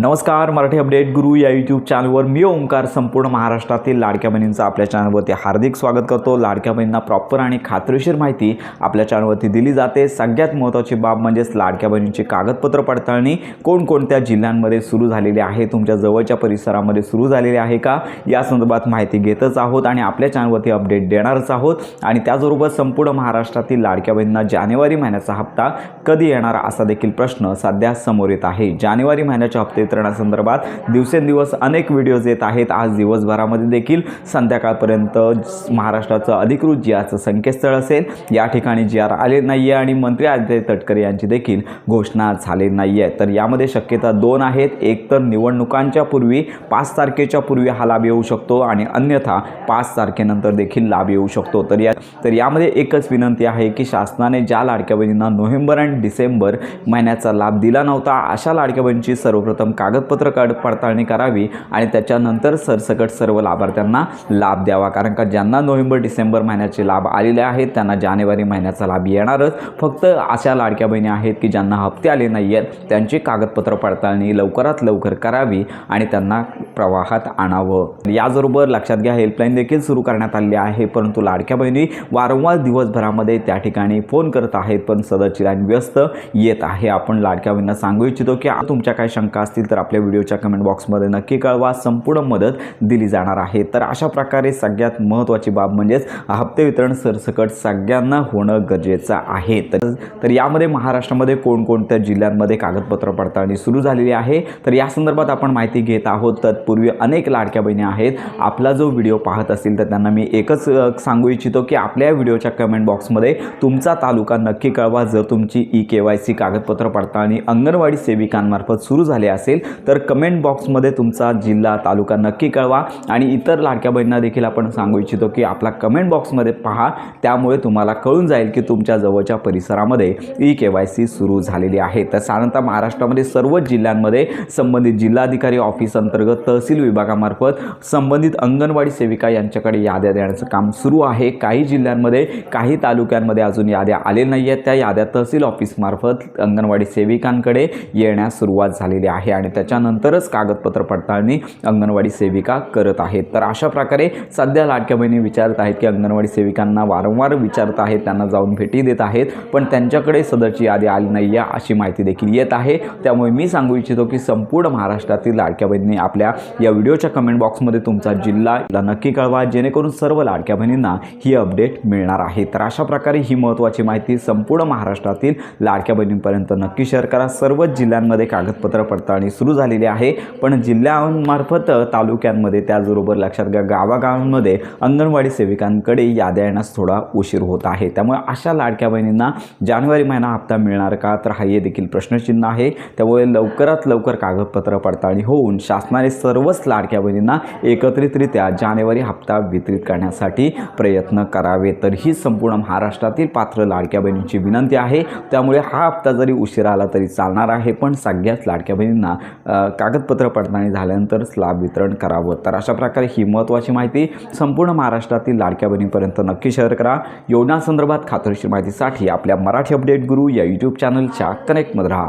नमस्कार, मराठी अपडेट गुरु या यूट्यूब चॅनलवर मी ओंकार संपूर्ण महाराष्ट्रातील लाडक्या बहिणींचं आपल्या चॅनलवरती हार्दिक स्वागत करतो। लाडक्या बहिणींना प्रॉपर आणि खात्रीशीर माहिती आपल्या चॅनलवरती दिली जाते। सगळ्यात महत्त्वाची बाब म्हणजेच लाडक्या बहिणींची कागदपत्र पडताळणी कोणकोणत्या जिल्ह्यांमध्ये सुरू झालेली आहे, तुमच्या जवळच्या परिसरामध्ये सुरू झालेली आहे का, या संदर्भात माहिती घेतच आहोत आणि आपल्या चॅनलवरती अपडेट देणारच आहोत। आणि त्याचबरोबर संपूर्ण महाराष्ट्रातील लाडक्या बहिणींना जानेवारी महिन्याचा हप्ता कधी येणार असा देखील प्रश्न सध्या समोर येत आहे। जानेवारी महिन्याच्या हप्ते वितरणासंदर्भात दिवसेंदिवस अनेक व्हिडिओज येत आहेत। आज दिवसभरामध्ये देखील संध्याकाळपर्यंत महाराष्ट्राचं अधिकृत जीआरचं संकेतस्थळ असेल, या ठिकाणी जीआर आले नाही आहे आणि मंत्री आदित्य तटकरे यांची देखील घोषणा झाली नाही आहे। तर यामध्ये शक्यता दोन आहेत, एक तर निवडणुकांच्या पूर्वी 5 तारखेच्या पूर्वी हा लाभ येऊ शकतो आणि अन्यथा 5 तारखेनंतर देखील लाभ येऊ शकतो। तर यामध्ये एकच विनंती आहे की शासनाने ज्या लाडक्या बहिणींना नोव्हेंबर आणि डिसेंबर महिन्याचा लाभ दिला नव्हता अशा लाडक्या बहिणींची सर्वप्रथम कागदपत्र पडताळणी करावी आणि त्याच्यानंतर सरसकट सर्व लाभार्थ्यांना लाभ द्यावा। कारण का ज्यांना नोव्हेंबर डिसेंबर महिन्याचे लाभ आलेले आहेत त्यांना जानेवारी महिन्याचा लाभ येणारच। फक्त अशा लाडक्या बहिणी आहेत की ज्यांना हप्ते आले नाही आहेत, त्यांची कागदपत्र पडताळणी लवकरात लवकर करावी आणि त्यांना प्रवाहात आणावं। याचबरोबर लक्षात घ्या, हेल्पलाईन देखील सुरू करण्यात आली आहे, परंतु लाडक्या बहिणी वारंवार दिवसभरामध्ये त्या ठिकाणी फोन करत आहेत, पण सदरची लाईन व्यस्त येत आहे। आपण लाडक्या बहिणींना सांगू इच्छितो की तुमच्या काही शंका असतील तर आपल्या व्हिडिओच्या कमेंट बॉक्समध्ये नक्की कळवा, संपूर्ण मदत दिली जाणार आहे। तर अशा प्रकारे सगळ्यात महत्त्वाची बाब म्हणजेच हप्ते वितरण सरसकट सगळ्यांना होणं गरजेचं आहे। तर यामध्ये महाराष्ट्रामध्ये कोणकोणत्या जिल्ह्यांमध्ये कागदपत्र पडताळणी सुरू झालेली आहे, तर या संदर्भात आपण माहिती घेत आहोत। तत्पूर्वी अनेक लाडक्या बहिणी आहेत, आपला जो व्हिडिओ पाहत असतील तर त्यांना मी एकच सांगू इच्छितो की आपल्या व्हिडिओच्या कमेंट बॉक्समध्ये तुमचा तालुका नक्की कळवा। जर तुमची EKYC कागदपत्र पडताळणी अंगणवाडी सेविकांमार्फत सुरू झाले असेल तर कमेंट बॉक्समध्ये तुमचा जिल्हा तालुका नक्की कळवा। आणि इतर लाडक्या बहिणींना देखील आपण सांगू इच्छितो की आपला कमेंट बॉक्समध्ये पहा, त्यामुळे तुम्हाला कळून जाईल की तुमच्या जवळच्या परिसरामध्ये EKYC सुरू झालेली आहे। तर साधारणतः महाराष्ट्रामध्ये सर्व जिल्ह्यांमध्ये संबंधित जिल्हाधिकारी ऑफिस अंतर्गत तहसील विभागामार्फत संबंधित अंगणवाडी सेविका यांच्याकडे याद्या देण्याचं काम सुरू आहे। काही जिल्ह्यांमध्ये काही तालुक्यांमध्ये अजून याद्या आले नाही आहेत, त्या याद्या तहसील ऑफिसमार्फत अंगणवाडी सेविकांकडे येण्यास सुरुवात झालेली आहे आणि त्याच्यानंतरच कागदपत्र पडताळणी अंगणवाडी सेविका करत आहेत। तर अशा प्रकारे सध्या लाडक्या बहिणी विचारत आहेत की अंगणवाडी सेविकांना वारंवार विचारत आहेत, त्यांना जाऊन भेटी देत आहेत, पण त्यांच्याकडे सदरची यादी आली नाही आहे अशी माहिती देखील येत आहे। त्यामुळे मी सांगू इच्छितो की संपूर्ण महाराष्ट्रातील लाडक्या बहिणी आपल्या या व्हिडिओच्या कमेंट बॉक्समध्ये तुमचा जिल्हा नक्की कळवा, जेणेकरून सर्व लाडक्या बहिणींना ही अपडेट मिळणार आहे। तर अशा प्रकारे ही महत्त्वाची माहिती संपूर्ण महाराष्ट्रातील लाडक्या बहिणींपर्यंत नक्की शेअर करा। सर्व जिल्ह्यांमध्ये कागदपत्र पडताळणी सुरू झालेली आहे, पण जिल्ह्यांमार्फत तालुक्यांमध्ये त्याचबरोबर लक्षात घ्या गावागावांमध्ये अंगणवाडी सेविकांकडे याद्या येण्यास थोडा उशीर होत आहे। त्यामुळे अशा लाडक्या बहिणींना जानेवारी महिना हप्ता मिळणार का, तर हा देखील प्रश्नचिन्ह आहे। त्यामुळे लवकरात लवकर कागदपत्र पडताळणी होऊन शासनाने सर्वच लाडक्या बहिणींना एकत्रितरित्या जानेवारी हप्ता वितरित करण्यासाठी प्रयत्न करावे। तर ही संपूर्ण महाराष्ट्रातील पात्र लाडक्या बहिणींची विनंती आहे। त्यामुळे हा हप्ता जरी उशिरा आला तरी चालणार आहे, पण सगळ्याच लाडक्या बहिणींना कागदपत्र पडताळणी झाल्यानंतर लाभ वितरण करावं। तर अशा प्रकारे ही महत्त्वाची माहिती संपूर्ण महाराष्ट्रातील लाडक्या बहिणींपर्यंत नक्की शेअर करा। योजनासंदर्भात खात्रीशीर माहितीसाठी आपल्या मराठी अपडेट गुरु या यूट्यूब चॅनलच्या कनेक्टमध्ये राहा।